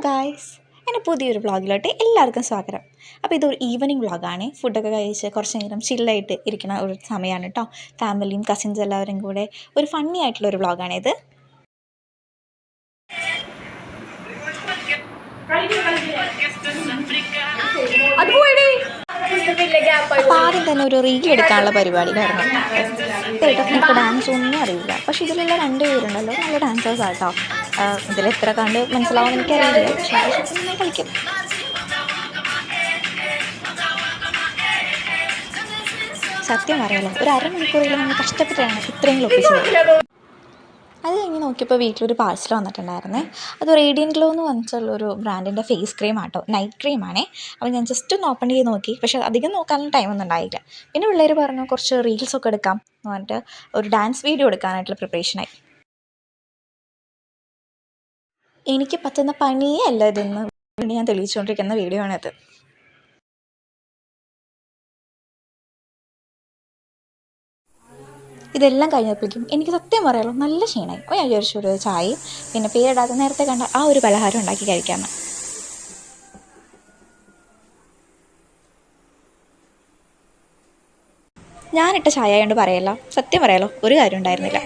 Guys, എൻ്റെ പുതിയൊരു വ്ളോഗിലോട്ട് എല്ലാവർക്കും സ്വാഗതം. അപ്പോൾ ഇതൊരു ഈവനിങ് വ്ളോഗാണ്. ഫുഡൊക്കെ കഴിച്ച് കുറച്ച് നേരം ചില്ലായിട്ട് ഇരിക്കുന്ന ഒരു സമയമാണ് കേട്ടോ. ഫാമിലിയും കസിൻസ് എല്ലാവരും കൂടെ ഒരു ഫണ്ണി ആയിട്ടുള്ളൊരു വ്ളോഗാണിത്. അപ്പോൾ ആദ്യം തന്നെ ഒരു റീൽ എടുക്കാനുള്ള പരിപാടിയിലായിരുന്നു. കേട്ടോ, എനിക്ക് ഡാൻസ് ഒന്നും അറിയില്ല, പക്ഷേ ഇതിലുള്ള 2 പേരുണ്ടല്ലോ, നല്ല ഡാൻസേഴ്സ് ആട്ടോ. ഇതിലെത്ര കണ്ട് മനസ്സിലാവുമെന്ന് എനിക്കറിയില്ല, പക്ഷേ ഞാൻ കളിക്കും. സത്യം പറയാലോ, ഒരു അരമണിക്കൂറിൽ നമ്മൾ കഷ്ടപ്പെട്ടാണ് ഇത്രയെങ്കിലും ഒപ്പിച്ചത്. അത് കഴിഞ്ഞ് നോക്കിയപ്പോൾ വീട്ടിലൊരു പാഴ്സൽ വന്നിട്ടുണ്ടായിരുന്നേ. അത് റേഡിയൻറ്റ് ഗ്ലോ എന്ന് പറഞ്ഞിട്ടുള്ളൊരു ബ്രാൻഡിൻ്റെ ഫേസ് ക്രീം ആട്ടോ, നൈറ്റ് ക്രീമാണേ. അപ്പോൾ ഞാൻ ജസ്റ്റ് ഒന്ന് ഓപ്പൺ ചെയ്ത് നോക്കി, പക്ഷേ അധികം നോക്കാനുള്ള ടൈമൊന്നും ഉണ്ടായില്ല. പിന്നെ പിള്ളേർ പറഞ്ഞു കുറച്ച് റീൽസൊക്കെ എടുക്കാം എന്ന് പറഞ്ഞിട്ട് ഒരു ഡാൻസ് വീഡിയോ എടുക്കാനായിട്ടുള്ള പ്രിപ്പറേഷനായി. എനിക്ക് പറ്റുന്ന പണിയേ അല്ല ഇതെന്ന് ഞാൻ തെളിയിച്ചുകൊണ്ടിരിക്കുന്ന വീഡിയോ ആണിത്. ഇതെല്ലാം കഴിഞ്ഞപ്പോഴേക്കും എനിക്ക് സത്യം പറയാമല്ലോ നല്ല ക്ഷീണമായി. അപ്പോൾ ഞാൻ വിചാരിച്ചു ഒരു ചായയും പിന്നെ പേരിടാതെ നേരത്തെ കണ്ട ആ ഒരു പലഹാരം ഉണ്ടാക്കി കഴിക്കാമെന്ന്. ഞാനിട്ട ചായ കൊണ്ട് പറയല്ല, സത്യം പറയാലോ ഒരു കാര്യം ഉണ്ടായിരുന്നില്ല.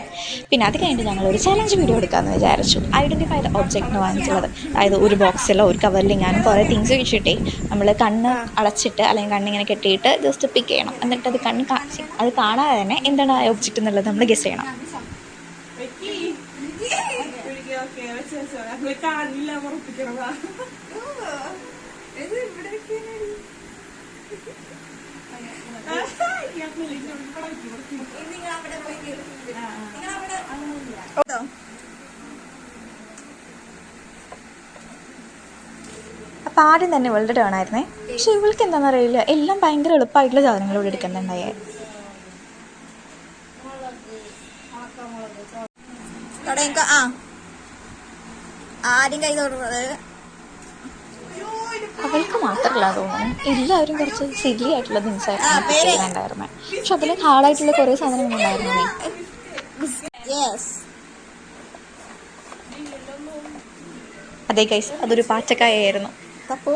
പിന്നെ അത് കഴിഞ്ഞിട്ട് ഞങ്ങളൊരു ചലഞ്ച് വീഡിയോ എടുക്കാമെന്ന് വിചാരിച്ചു. ഐഡൻറ്റിഫൈ ദ ഒബ്ജക്റ്റ് എന്ന് വാങ്ങിച്ചുള്ളത്. അതായത് ഒരു ബോക്സിലോ ഒരു കവറിൽ ഞാനും കുറേ തിങ്സ് വെച്ചിട്ടേ നമ്മൾ കണ്ണ് അടച്ചിട്ട് അല്ലെങ്കിൽ കണ്ണിങ്ങനെ കെട്ടിയിട്ട് ജസ്റ്റ് പിക്ക് ചെയ്യണം. എന്നിട്ട് അത് അത് കാണാതെ തന്നെ എന്താണ് ആ ഒബ്ജക്റ്റ് എന്നുള്ളത് നമ്മൾ ഗസ് ചെയ്യണം. അപ്പം ആദ്യം തന്നെ ഇവളുടെ ടേൺ ആയിരുന്നേ. പക്ഷെ ഇവൾക്ക് എന്താണെന്ന് അറിയില്ല, എല്ലാം ഭയങ്കര എളുപ്പമായിട്ടുള്ള സാധനങ്ങൾ ഇവിടെ എടുക്കുന്നുണ്ടായേ. ആദ്യം കൈ തൊടുന്നത് അവൾക്ക് മാത്രമല്ല തോന്നുന്നു, എല്ലാവരും കുറച്ച് സില്ലി ആയിട്ടുള്ള തിങ്സായിരുന്നു ചെയ്യുന്നുണ്ടായിരുന്നത്. പക്ഷെ അതിൽ ഹാർഡായിട്ടുള്ള കുറേ സാധനങ്ങളുണ്ടായിരുന്നേ. അതെ ഗൈസ്, അതൊരു പാച്ചക്കായായിരുന്നു. അപ്പോ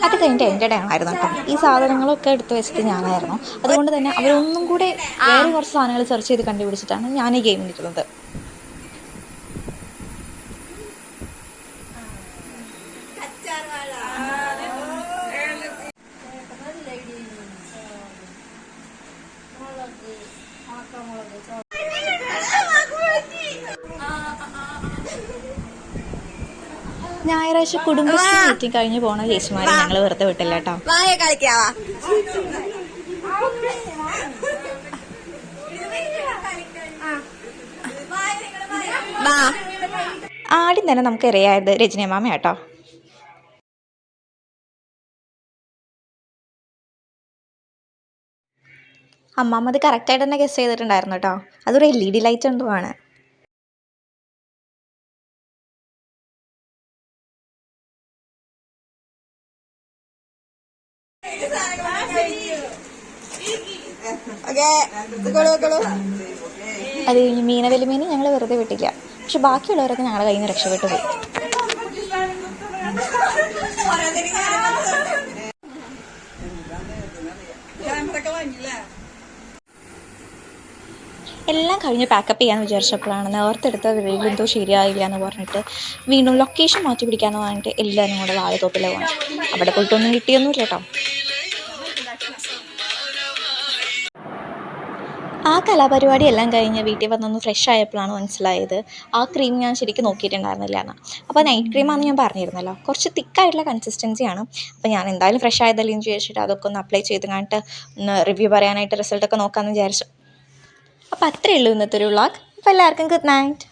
അത് കഴിഞ്ഞിട്ട് എൻ്റെ ആയിരുന്നു കേട്ടോ. ഈ സാധനങ്ങളൊക്കെ എടുത്ത് വെച്ചിട്ട് ഞാനായിരുന്നു. അതുകൊണ്ട് തന്നെ അവരൊന്നും കൂടെ വേറെ കുറച്ച് സാധനങ്ങൾ സെർച്ച് ചെയ്ത് കണ്ടുപിടിച്ചിട്ടാണ് ഞാൻ ഈ ഗെയിം നിൽക്കുന്നത്. ഞായറാഴ്ച കുടുംബശ്രീ മീറ്റിംഗ് കഴിഞ്ഞ് പോണ ചേച്ചിമാരെ ഞങ്ങൾ വെറുതെ വിട്ടില്ല കേട്ടോ. ആദ്യം തന്നെ നമുക്ക് അറിയായത് രജനി മാമ കേട്ടോ. അമ്മാമ്മ അത് കറക്റ്റായിട്ട് തന്നെ ഗസ് ചെയ്തിട്ടുണ്ടായിരുന്നു കേട്ടോ. അതൊരു LED ലൈറ്റ് എന്തോ ആണ്. അത് കഴിഞ്ഞ് മീനവെലുമീന് ഞങ്ങൾ വെറുതെ വിട്ടില്ല. പക്ഷെ ബാക്കിയുള്ളവരൊക്കെ ഞങ്ങളുടെ കയ്യിൽ നിന്ന് രക്ഷപ്പെട്ടു പോയി. എല്ലാം കഴിഞ്ഞ് പാക്കപ്പ് ചെയ്യാമെന്ന് വിചാരിച്ചപ്പോഴാണ് നേർത്തെടുത്ത റീൽ എന്തോ ശരിയായില്ല എന്ന് പറഞ്ഞിട്ട് വീണ്ടും ലൊക്കേഷൻ മാറ്റി പിടിക്കാമെന്ന് പറഞ്ഞിട്ട് എല്ലാവരും കൂടെ വാഴത്തോപ്പിൽ പോകണം. അവിടെ പോയിട്ടൊന്നും കിട്ടിയൊന്നുമില്ല കേട്ടോ. ആ കലാപരിപാടി എല്ലാം കഴിഞ്ഞ് വീട്ടിൽ വന്നൊന്ന് ഫ്രഷ് ആയപ്പോഴാണ് മനസ്സിലായത് ആ ക്രീം ഞാൻ ശരിക്കും നോക്കിയിട്ടുണ്ടായിരുന്നില്ല എന്ന്. അപ്പോൾ നൈറ്റ് ക്രീമാണെന്ന് ഞാൻ പറഞ്ഞിരുന്നല്ലോ, കുറച്ച് തിക്കായിട്ടുള്ള കൺസിസ്റ്റൻസിയാണ്. അപ്പോൾ ഞാൻ എന്തായാലും ഫ്രഷ് ആയതല്ലേ എന്ന് വിചാരിച്ചിട്ട് അതൊക്കെ ഒന്ന് അപ്ലൈ ചെയ്ത് കഴിഞ്ഞിട്ട് ഒന്ന് റിവ്യൂ പറയാനായിട്ട് റിസൾട്ടൊക്കെ നോക്കാമെന്ന് വിചാരിച്ചു. അപ്പോൾ അത്രയേ ഉള്ളൂ ഇന്നത്തെ ഒരു വ്ളോഗ്. അപ്പോൾ എല്ലാവർക്കും ഗുഡ് നൈറ്റ്.